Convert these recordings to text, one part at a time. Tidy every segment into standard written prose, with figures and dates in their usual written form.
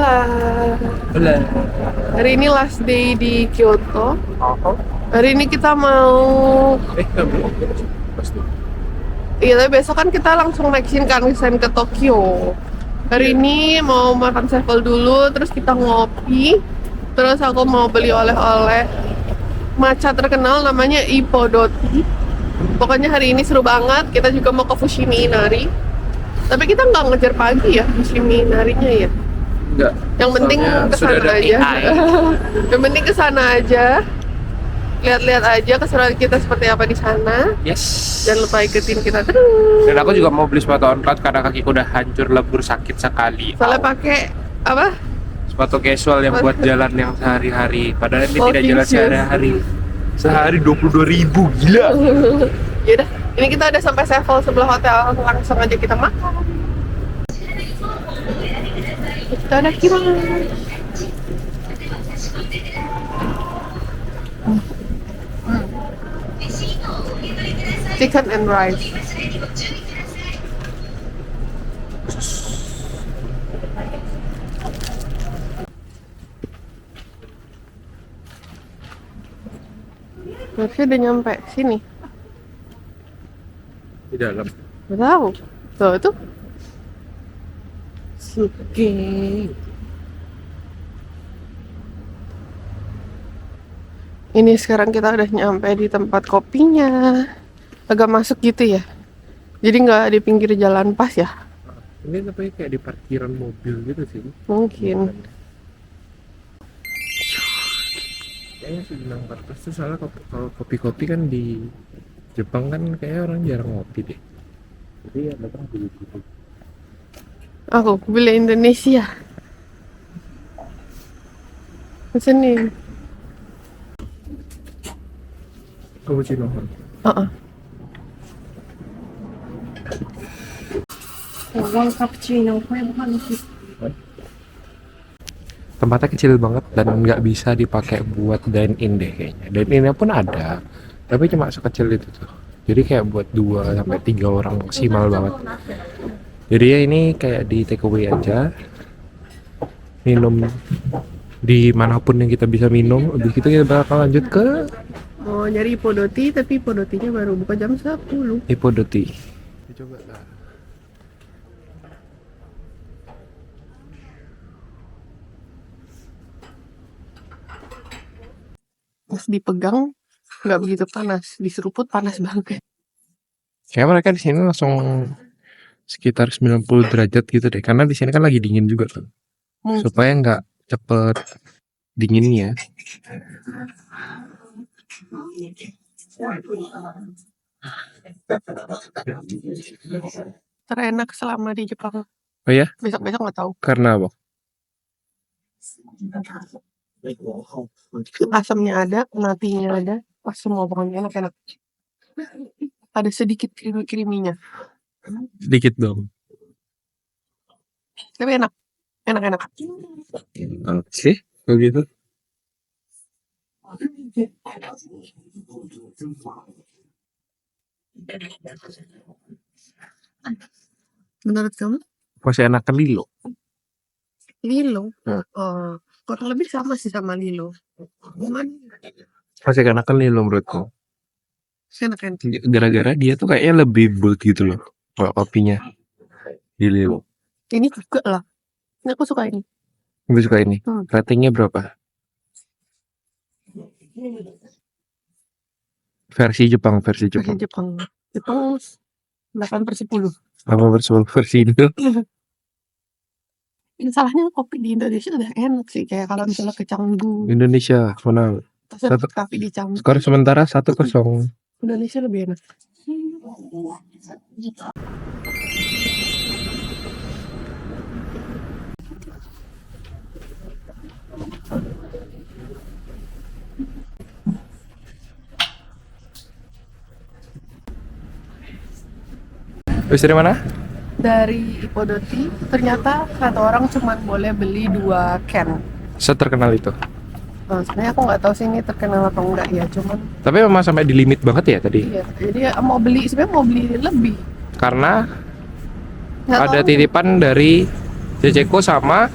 Hola. Hola. Hari ini last day di Kyoto. Hari ini kita mau... Kamu pasti. Iya, tapi besok kan kita langsung naik Shinkansen ke Tokyo. Hari ini mau makan sevel dulu, terus kita ngopi. Terus aku mau beli oleh-oleh matcha terkenal namanya Ipodoti. Pokoknya hari ini seru banget. Kita juga mau ke Fushimi Inari. Tapi kita nggak ngejar pagi ya Fushimi Inarinya ya. Enggak. Yang penting kesana aja. Yang penting kesana aja. Lihat-lihat aja keseruan kita seperti apa di sana. Yes. Jangan lupa ikutin kita terus. Dan aku juga mau beli sepatu on road karena kakiku udah hancur lebur sakit sekali. Soalnya pakai apa? Sepatu casual yang buat jalan yang sehari-hari. Padahal ini tidak Walking jalan shoes. sehari-hari. Sehari 22.000, gila. Yaudah, ini kita udah sampai Sevel sebelah hotel. Langsung aja kita makan. Kita udah gimana? Chicken and rice. Harusnya udah nyampe sini. Di dalam. Gak tahu. Tuh, itu. Oke. Ini sekarang kita udah nyampe di tempat kopinya. Agak masuk gitu ya. Jadi nggak di pinggir jalan pas ya? Ini tapi kayak di parkiran mobil gitu sih. Mungkin. Kayaknya sih bilang parkir tuh soalnya kalau kopi-kopi kan di Jepang kan kayaknya orang jarang ngopi deh. Jadi ya datang dulu gitu. Aku beli Indonesia. Sini. Cappuccino. One cappuccino. Tempatnya kecil banget dan nggak bisa dipakai buat dine in deh kayaknya. Dine in pun ada, tapi cuma sekecil itu tuh. Jadi kayak buat 2 sampai 3 orang maksimal banget. Jadi ya ini kayak di take away aja. Minum di manapun yang kita bisa minum. Habis itu kita bakal lanjut ke Mau nyari Ipodoti, tapi Ipodotinya baru buka jam 10. Ipodoti. Coba lah. Pas dipegang nggak begitu panas, diseruput panas banget. Kayak mereka di sini langsung sekitar 90 derajat gitu deh. Karena di sini kan lagi dingin juga kan. Supaya nggak cepet dinginnya. Terenak selama di Jepang. Oh ya? Besok-besok nggak tahu. Karena apa? Asamnya ada, natinya ada, pas semua pokoknya enak-enak. Ada sedikit krimi-kriminya, Sedikit dong. tapi enak, enak-enak. Oke, kalau gitu. Menurut kamu? Masih enakan Lilo. Lilo? Kurang lebih sama sih sama Lilo. Cuman Masih enakan Lilo menurutku. enak-enak. Gara-gara dia tuh kayaknya lebih bold gitu loh. Kalau kopinya di Lilo. Ini juga lah. Ini aku suka ini. Gue suka ini. Ratingnya berapa? Versi Jepang. Versi Jepang. Jepang 8/10. 8/10 versi itu. Salahnya kopi di Indonesia udah enak sih. Kayak kalau misalnya ke Canggu, Indonesia menang. satu kopi di Canggu. Skor sementara 1-0. Indonesia lebih enak. Terus dari mana? Dari Ipodoti, ternyata satu orang cuma boleh beli 2 can. Seterkenal itu. Sebenarnya aku nggak tahu sih ini terkenal atau enggak ya, cuman Tapi memang sampai di limit banget ya tadi. iya. Jadi mau beli, sebenarnya mau beli lebih. Karena Nggak ada tahu. titipan dari Ceceko sama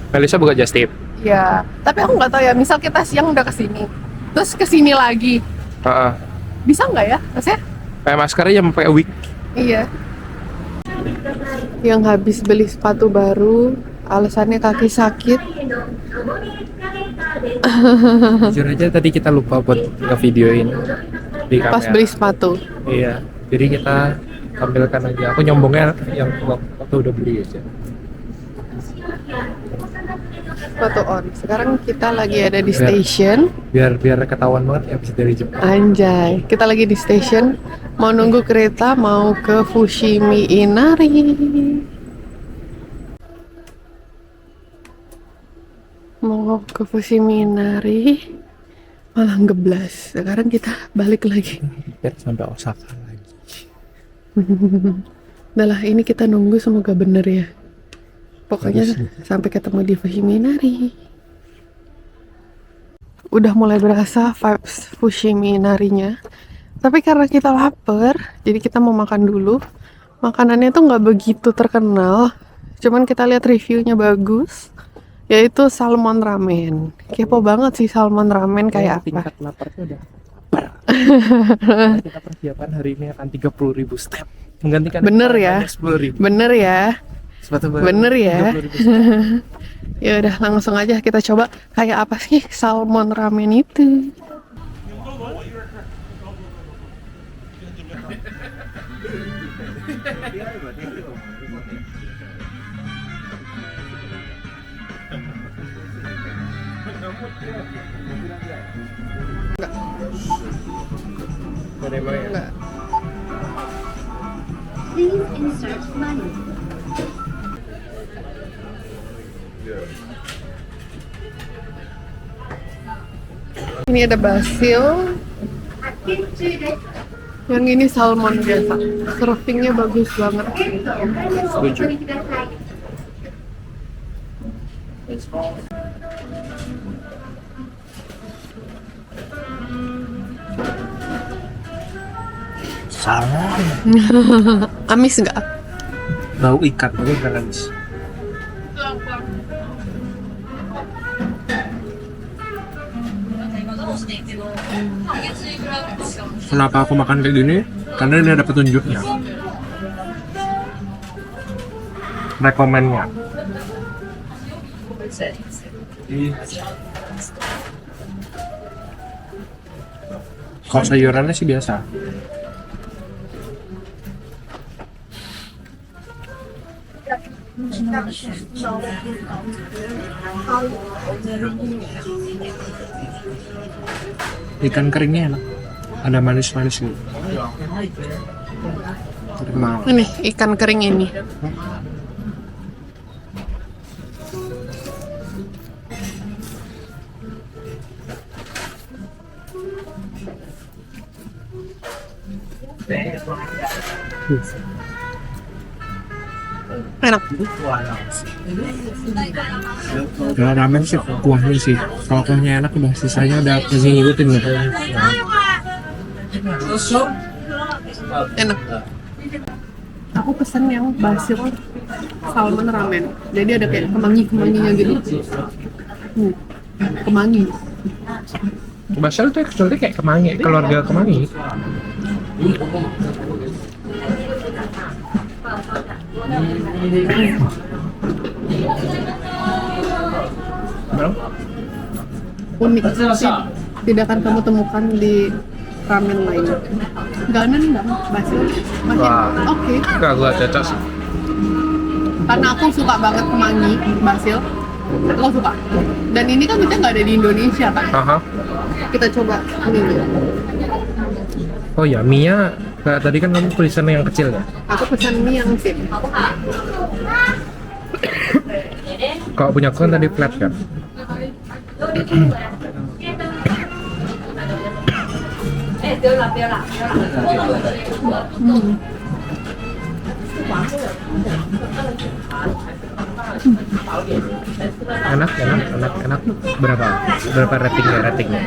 Melisa buka just tip. Iya, tapi aku nggak tahu ya. Misal kita siang udah kesini, terus kesini lagi, Heeh. bisa nggak ya? Maksudnya? Kayak maskernya yang pakai wig. Iya. Yang habis beli sepatu baru, alasannya kaki sakit. Jujur aja tadi kita lupa buat ngevideoin di kamera. Pas beli sepatu. Iya. Jadi kita tampilkan aja. Aku nyombongnya yang waktu udah beli aja. Sepatu on. Sekarang kita lagi ada di station. Biar ketahuan banget ya habis dari Jepang. Anjay, kita lagi di station. Mau nunggu kereta, mau ke Fushimi Inari. Mau ke Fushimi Inari, malah ngeblas. Sekarang kita balik lagi. Biar sampai Osaka lagi. Udah lah, ini kita nunggu, semoga bener ya. Pokoknya sampai ketemu di Fushimi Inari. Udah mulai berasa vibes Fushimi Inarinya. Tapi karena kita lapar, jadi kita mau makan dulu. Makanannya tuh nggak begitu terkenal, cuman kita lihat reviewnya bagus, yaitu salmon ramen. Kepo banget sih salmon ramen kayak apa. Tingkat laparnya udah lapar. Kita persiapan hari ini akan 30.000 step menggantikan Bener ya? 10.000. Bener ya? Sepatu baru. Bener ya? 30.000 step. Ya udah, langsung aja kita coba kayak apa sih salmon ramen itu. Enggak. Please insert money. Ini ada basil, yang ini salmon biasa. Servingnya bagus banget. Setuju. Salmon. Amis nggak? Bau ikan, tapi bukan amis. Kenapa aku makan kayak gini? Karena ini ada petunjuknya. Rekomennya. Kalau sayurannya sih biasa. Ikan keringnya enak. Ada manis-manis gitu. Mau. Ini ikan kering ini. Enak. Kalau ramen sih kuahnya sih. Kalau kuahnya enak udah sisanya udah masih ngikutin gitu. Enak. Aku pesen yang basil salmon ramen. Jadi ada kayak kemangi-kemanginya gitu. Kemangi. Basil tuh actually kayak kemangi, keluarga kemangi. Unik sih. Tidak akan kamu temukan di ramen lain. Gak nendang basil. Masih Wah. oke. Enggak, gua cocok sih. Karena aku suka banget kemangi basil. Lo suka. Dan ini kan kita nggak ada di Indonesia kan. Aha. Kita coba ini. Oh ya, mie-nya kayak tadi kan kamu pesen yang kecil ya? Aku pesan mie yang sip. Kalau punya aku kan tadi flat kan? Enak. Berapa ratingnya?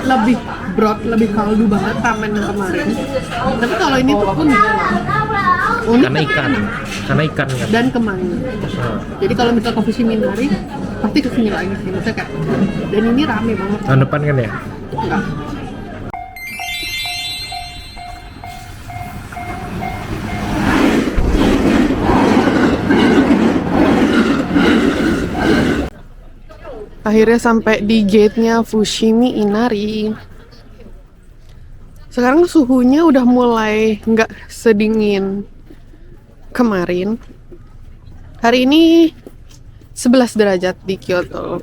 lebih broth, lebih kaldu banget ramen yang kemarin. Tapi kalau ini tuh unik. Unik Karena ikan kan. dan kemangi. Jadi kalau misal ke Fushimi Inari pasti kesini lagi sih. Maksudnya kayak, dan ini rame banget. Tahun depan kan ya? Enggak. Akhirnya sampai di gate-nya Fushimi Inari. Sekarang suhunya udah mulai nggak sedingin kemarin. Hari ini 11 derajat di Kyoto.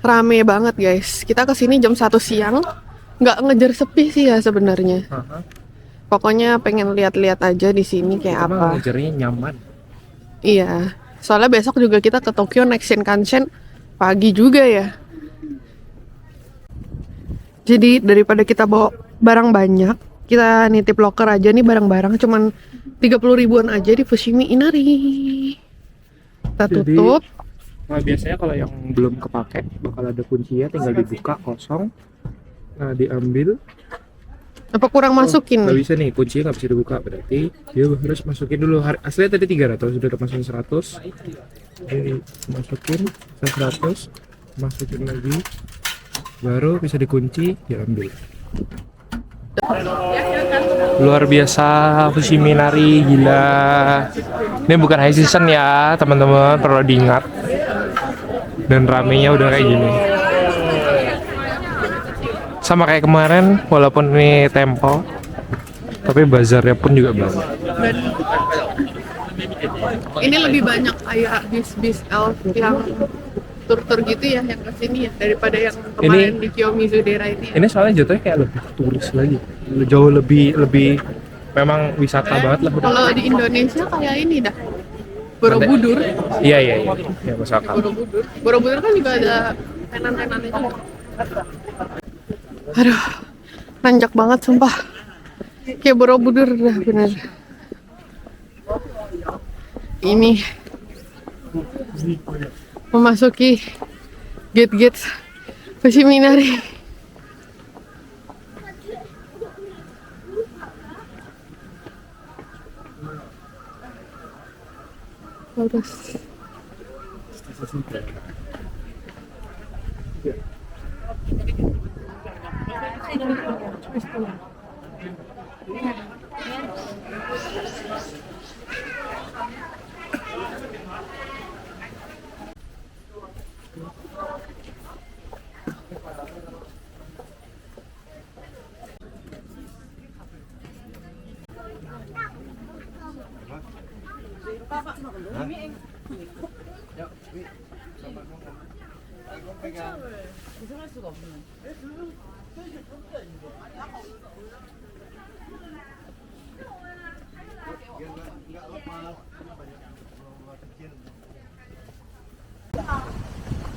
Rame banget guys. Kita kesini jam 1 siang. Nggak ngejar sepi sih ya sebenarnya. Pokoknya pengen lihat-lihat aja di sini kayak apa. Emang ngejarnya nyaman. Iya. Soalnya besok juga kita ke Tokyo naik Shinkansen pagi juga ya. Jadi daripada kita bawa barang banyak, kita nitip locker aja nih barang-barang cuman 30 ribuan aja di Fushimi Inari. Kita Jadi, tutup. Nah, biasanya kalau yang belum kepake bakal ada kuncinya, tinggal dibuka kosong. Nah, diambil. Apa kurang masukin Nggak nih? bisa nih, kuncinya nggak bisa dibuka, berarti dia harus masukin dulu. Aslinya tadi 300, sudah masukin 100. Jadi masukin 100, masukin lagi, baru bisa dikunci, diambil. Luar biasa Fushimi Inari, gila. Ini bukan high season ya teman-teman, perlu diingat. Dan ramenya udah kayak gini. Sama kayak kemarin, walaupun ini tempo, tapi bazarnya pun juga banyak. Dan ini lebih banyak kayak bis-bis elf yang tur-tur gitu ya yang kesini ya daripada yang kemarin di Kiyomizu Dera ini. Ini soalnya jatuhnya kayak lebih turis lagi, jauh lebih memang wisata banget lah. Kalau di Indonesia kayak ini dah Borobudur. Iya, ya masuk akal. Borobudur kan juga ada tenan-tenannya juga. Aduh, nanjak banget sumpah. Kayak Borobudur dah bener. Ini memasuki gate-gate Fushimi Inari. Terus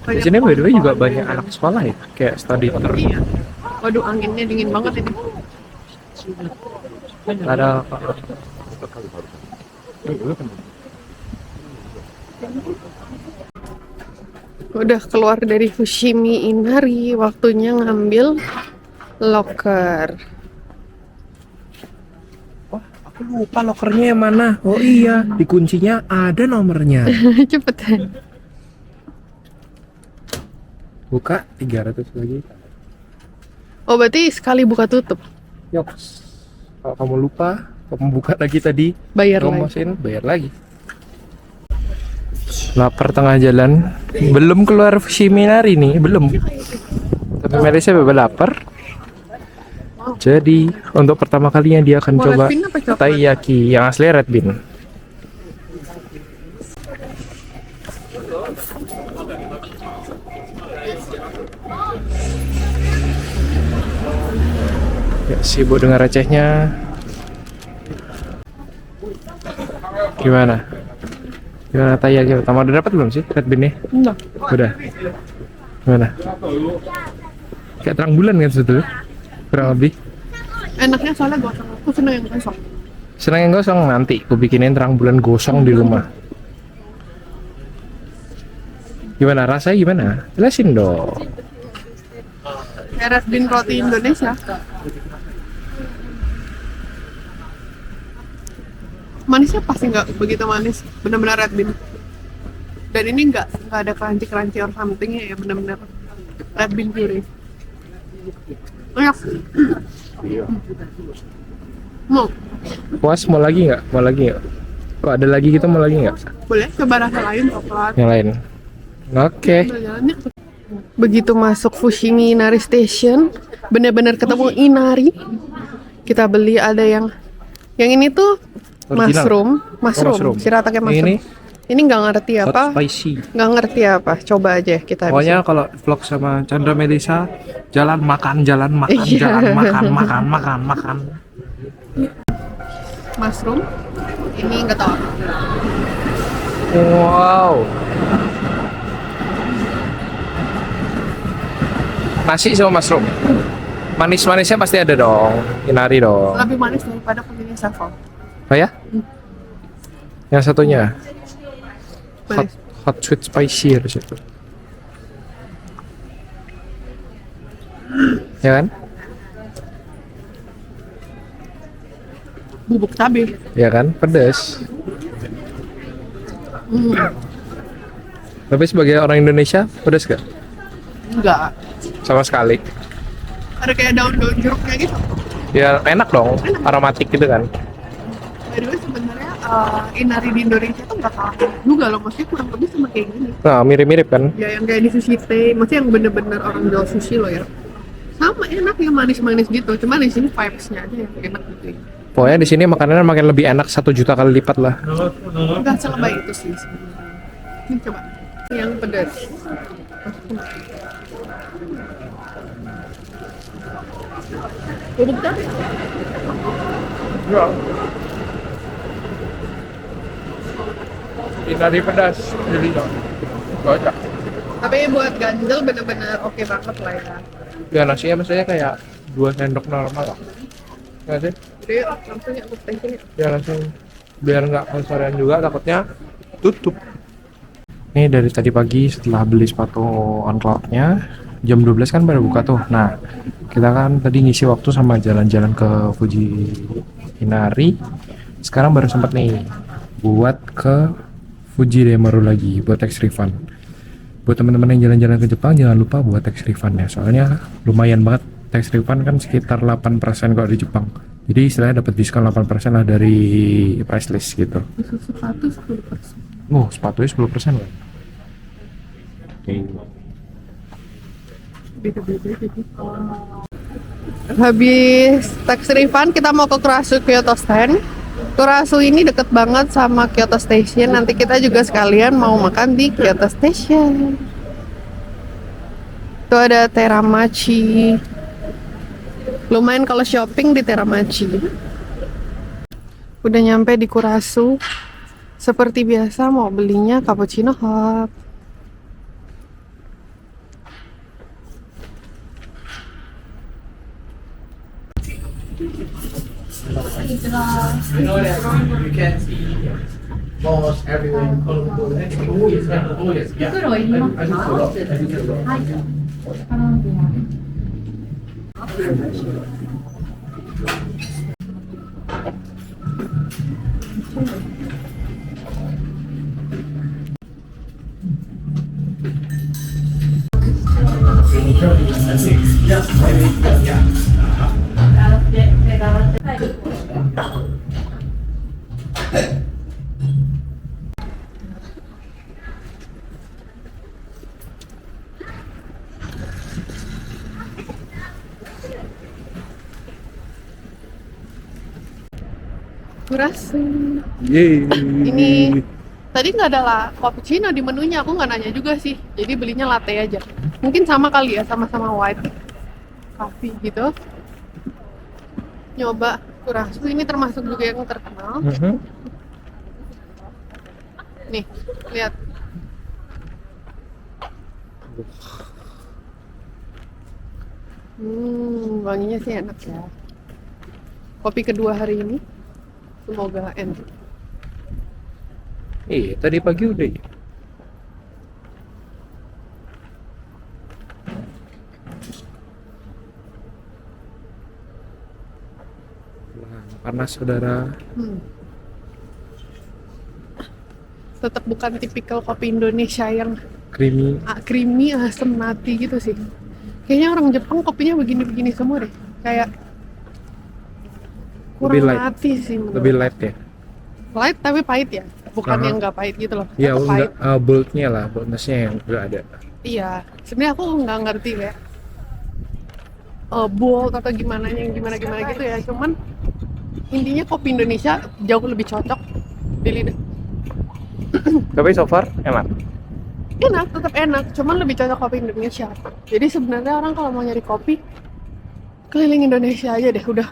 Di sini by the way juga banyak anak sekolah ya, kayak study tour. iya. Waduh, anginnya dingin banget ini. Ada Udah keluar dari Fushimi Inari, waktunya ngambil locker. aku lupa lokernya yang mana. Oh iya, di kuncinya ada nomornya. Cepetan. Buka 300 lagi. Oh, berarti sekali buka tutup. Yoks. Kalau kamu lupa, kamu buka lagi tadi, Bayar lagi. ngomongin, bayar lagi. Lapar tengah jalan, belum keluar Fushimi Inari nih, belum. Tapi Malaysia bebas lapar. Jadi untuk pertama kalinya dia akan Mau coba red bean apa coklat? taiyaki yang asli red bean. Ya, sibuk dengan recehnya. Gimana? Gimana taiyaki? Pertama udah dapat belum sih red bean-nya? Enggak. Udah. Gimana? Kayak terang bulan kan sebetulnya? Kurang lebih. Enaknya soalnya gosong. Aku seneng yang gosong. Senang yang gosong, nanti aku bikinin terang bulan gosong di rumah. Gimana rasanya gimana? Jelasin dong. Kayak Red Bean roti Indonesia. Manisnya pasti nggak begitu manis, benar-benar Red Bean. Dan ini nggak ada crunchy or something ya, benar-benar Red Bean puree. Enak. Mau? Puas mau lagi nggak? Mau lagi nggak? Kok ada lagi kita mau lagi nggak? Boleh coba rasa lain coklat. Yang lain. Oke. Jalannya. Begitu masuk Fushimi Inari Station, benar-benar ketemu Inari. Kita beli ada yang ini tuh Original. mushroom. Shiratake mushroom. Ini nggak ngerti apa? Hot spicy. Nggak ngerti apa. Coba aja kita. Pokoknya kalau vlog sama Chandra Melisa, jalan makan, Iya. jalan makan. Mushroom. Ini nggak tahu. Wow. Nasi sama mushroom. Manis-manisnya pasti ada dong. Inari dong. Lebih manis daripada punya Sevel. Oh ya? Yang satunya Manis. hot sweet spicy harus itu. Ya kan? Bubuk cabai. Ya kan? Pedas. Tapi sebagai orang Indonesia, pedas gak? Enggak. Sama sekali. Ada kayak daun-daun jeruknya gitu. Ya enak dong, aromatik gitu kan. By the way sebenarnya Inari di Indonesia tuh nggak kalah juga loh, maksudnya kurang lebih sama kayak gini. Nah, mirip-mirip kan? Ya yang kayak di sushi teh, maksudnya yang bener-bener orang jual sushi loh ya. Sama enak ya, manis-manis gitu. Cuma di sini vibes-nya aja yang enak gitu ya. Pokoknya di sini makanannya makin lebih enak 1 juta kali lipat lah. Enggak selebay itu sih sebenarnya. Ini coba yang pedas. Bubuk cabai. Ya. Inari pedas, jadi banyak. Tapi buat ganjel bener-bener oke banget lah ya. Ya nasinya maksudnya kayak 2 sendok normal lah. Nggak sih? Jadi langsung ya aku thank you. Ya langsung biar nggak kesorean juga, takutnya tutup. Ini dari tadi pagi setelah beli sepatu on cloud-nya jam 12 kan baru buka tuh. Nah, kita kan tadi ngisi waktu sama jalan-jalan ke Fuji Inari. Sekarang baru sempat nih buat ke Fuji Demaru lagi buat tax refund. Buat teman-teman yang jalan-jalan ke Jepang jangan lupa buat tax refund ya. Soalnya lumayan banget, tax refund kan sekitar 8% kalau di Jepang. Jadi istilahnya dapat diskon 8% lah dari price list gitu. Sepatu 10%. Oh, sepatunya 10% lah. Beda-beda jadi. Habis tax refund kita mau ke Kurasu Kyoto Stand. Kurasu ini deket banget sama Kyoto Station. Nanti kita juga sekalian mau makan di Kyoto Station. Tuh ada Teramachi. Lumayan kalau shopping di Teramachi. Udah nyampe di Kurasu. Seperti biasa mau belinya cappuccino hot. Kurasu. Yeay. Ini tadi nggak ada lah cappuccino di menunya, aku nggak nanya juga sih. Jadi belinya latte aja. Mungkin sama kali ya, sama-sama white coffee gitu. Nyoba Kurasu ini termasuk juga yang terkenal. Nih, lihat. Wanginya sih enak ya. Kopi kedua hari ini. Semoga enak. Iya, tadi pagi udah ya. Pulang. Panas saudara. Tetap bukan tipikal kopi Indonesia yang Creamy. creamy, asam mati gitu sih. Kayaknya orang Jepang kopinya begini-begini semua deh. Kayak kurang Lebih light. mati sih menurut. Lebih light ya. Light tapi pahit ya. Bukan Aha. yang nggak pahit gitu loh. Ya Tetap pahit. enggak boldnya lah, boldnessnya yang udah ada. Iya. Sebenarnya aku nggak ngerti kayak bold atau gimana yang gimana gitu ya. Cuman intinya kopi Indonesia jauh lebih cocok di lidah. Tapi so far enak. Enak, tetap enak, cuman lebih cocok kopi Indonesia. Jadi sebenarnya orang kalau mau nyari kopi keliling Indonesia aja deh, udah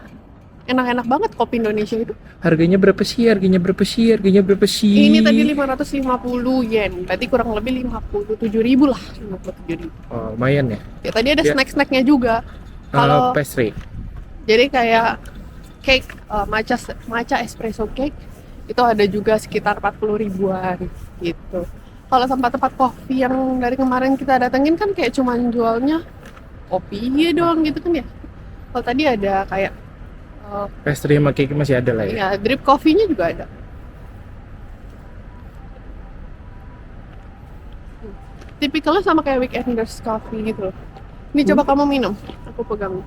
enak-enak banget kopi Indonesia itu. Harganya berapa sih? Harganya berapa sih? Harganya berapa sih? Ini tadi 550 yen, berarti kurang lebih 57.000 lah, 57.000. Oh, lumayan ya. Ya tadi ada Ya. snack-snacknya juga. Kalau Pastry. jadi kayak cake matcha espresso cake itu ada juga sekitar 40 ribuan gitu. Kalau tempat-tempat kopi yang dari kemarin kita datengin kan kayak cuman jualnya kopi doang gitu kan ya. Kalau tadi ada kayak Pastry sama cake masih ada lah ya. ya drip coffee-nya juga ada. Tipikalnya sama kayak weekenders coffee gitu loh. Ini coba kamu minum, aku pegang.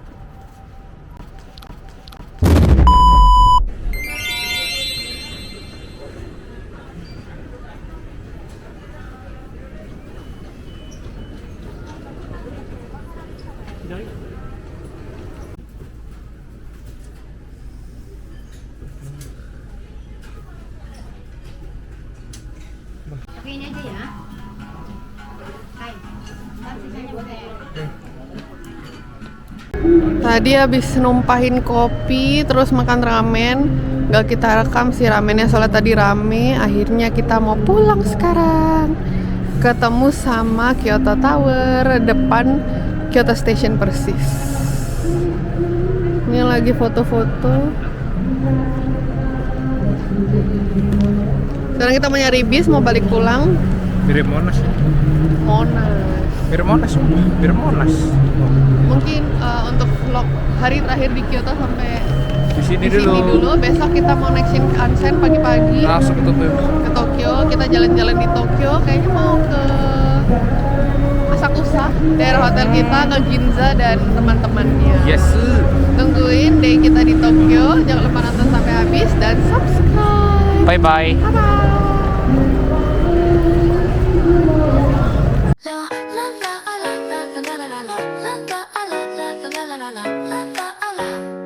Pakai ini aja ya. Hai. Ntar sisanya boleh. Tadi habis numpahin kopi, terus makan ramen. Gak kita rekam sih ramennya soalnya tadi rame. Akhirnya kita mau pulang sekarang. Ketemu sama Kyoto Tower depan Kyoto Station persis. Ini lagi foto-foto. Sekarang kita mau nyari bis, mau balik pulang. Mirip Monas ya. Monas. Mirip Monas. Mirip Monas. Mungkin untuk vlog hari terakhir di Kyoto sampai Di sini di sini dulu. Besok kita mau naik Shinkansen pagi-pagi Langsung ke ke Tokyo. Kita jalan-jalan di Tokyo. Kayaknya mau ke Asakusa, daerah hotel kita, ke Ginza dan teman-temannya. Yes. Tungguin day kita di Tokyo. Jangan lupa nonton sampai habis dan subscribe. Bye bye. Bye-bye. La la la la la la la la la la la la la la la la la la la.